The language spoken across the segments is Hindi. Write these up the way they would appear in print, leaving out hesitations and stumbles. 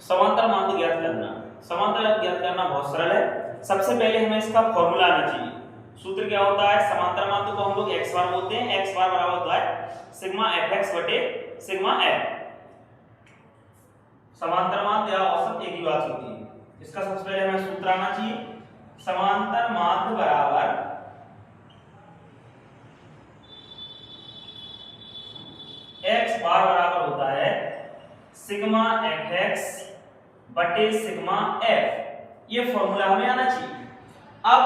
समांतर माध्य ज्ञात करना। समांतर ज्ञात करना बहुत सरल है। सबसे पहले हमें इसका फॉर्मूला आना चाहिए। सूत्र क्या होता है? समांतर माध्य को हम लोग x बार बोलते हैं। x बार बराबर होता है सिग्मा fx बटे सिग्मा f। समांतर माध्य या औसत एक ही बात होती है। इसका सबसे पहले हमें सूत्र आना चाहिए। समांतर माध्य बराबर x बार बराबर होता है सिग्मा fx बटे सिग्मा f। ये फॉर्मूला हमें आना चाहिए। अब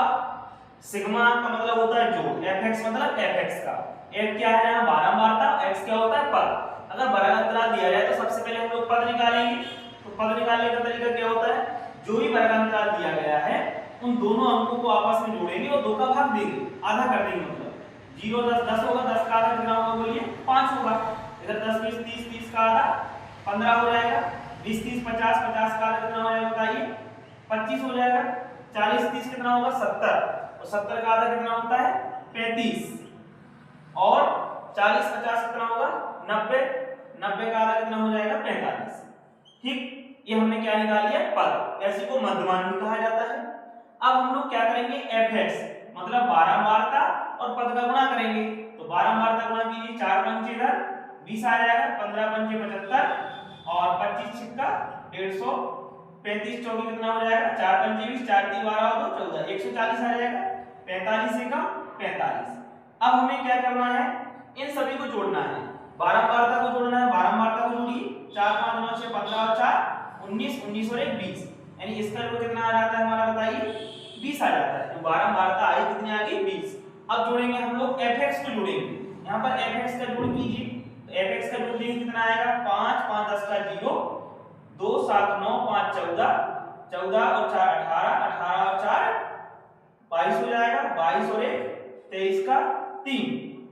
सिग्मा का मतलब होता है जोड़, fx मतलब fx का। f क्या है यहाँ? बारंबारता। x क्या होता है? पद। अगर बड़ा अंतराल दिया जाए तो सबसे पहले हम लोग पद निकालेंगे। तो पद निकालने का तरीका क्या होता है? जो भी वर्ग अंतराल दिया गया है उन दोनों अंकों को आपस में जोड़ेंगे और 2 का भाग देंगे, आधा कर देंगे। मतलब 0 10 10 होगा, 10 का आधा कितना होगा बोलिए? 5 होगा। इधर 10 20 30 30 का आधा 15 हो जाएगा। 20 30 50 50 का आधा कितना हो जाएगा बताइए? 25 हो जाएगा। 40 30 कितना होगा? 70। और 70 का आधा कितना होता है? 35। और 40 50 कितना होगा? 90। 90 का आधा कितना हो जाएगा? 45। ठीक, ये हमने क्या निकाल लिया? पद। ऐसे को मध्यमान भी कहा जाता है। अब हम लोग क्या करेंगे? fx मतलब बारंबारता और पद का गुणा करेंगे। तो बारंबारता गुणा कीजिए, 4 पंचे इधर 20 आ जाएगा, 15 पंचे 75 और 25 छिक्का 150, 35 चौकी कितना हो जाएगा? 4 पंचे 20, 4 × 3 12 और 2 14, 140 आ जाएगा। 45 से कम 45। अब हमें क्या करना है? इन सभी को जोड़ना है। बारंबारता को जोड़ना है। बारंबारता को जोड़िए, 4 5 9 6 15 और 4 19, 19 और 1 20। यानी इसका जो कितना आ जाता है हमारा बताइए? 20 आ जाता है। तो बारंबारता आई कितनी आ गई? 20। अब जोड़ेंगे हम लोग fx को जोड़ेंगे। यहाँ पर fx का जोड़ कीजिए। तो fx का जोड़ देखिए कितना आएगा? 5 5 10 का 0, 2 7 9 5 14, 14 और 4 18, 18 और 4 22 हो जाएगा। 22 और 1 23 का 3।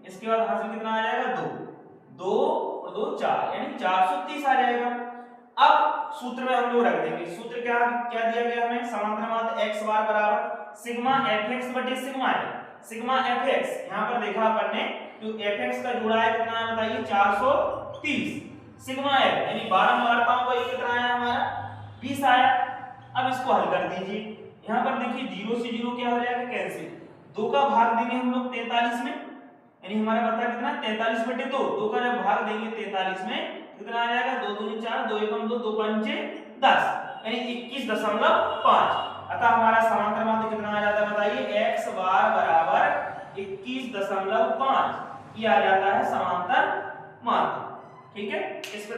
इसके बाद हासिल कितना आ जाएगा? 2 2 और 2 4, यानी 430 आ जाएगा। अब सूत्र में हम लोग रख देंगे। सूत्र क्या क्या दिया गया हमें? समांतर माध्य x बार बराबर सिग्मा fx बटे सिग्मा f। सिग्मा fx यहां पर देखा अपन ने, जो fx का जोड़ा है कितना है बताइए? 430। सिग्मा f यानी बारंबारताओं का ये कितना आया हमारा? 20 आया। अब इसको हल कर दीजिए। यहां पर देखिए 0 से 0 क्या हो जाएगा? कैंसिल। 2 का भाग देंगे हम लोग 43 में, यानी हमारा बता कितना? 43 बटे 2। 2 का जब भाग देंगे 43 में कितना आ जाएगा? 2 दूनी 4, 2 एकम 2, 2 पंचे 10, यानी 21.5। अतः हमारा समांतर माध्य कितना आ जाता है बताइए? x बार बराबर 21.5। ये आ जाता है समांतर माध्य। ठीक है, इस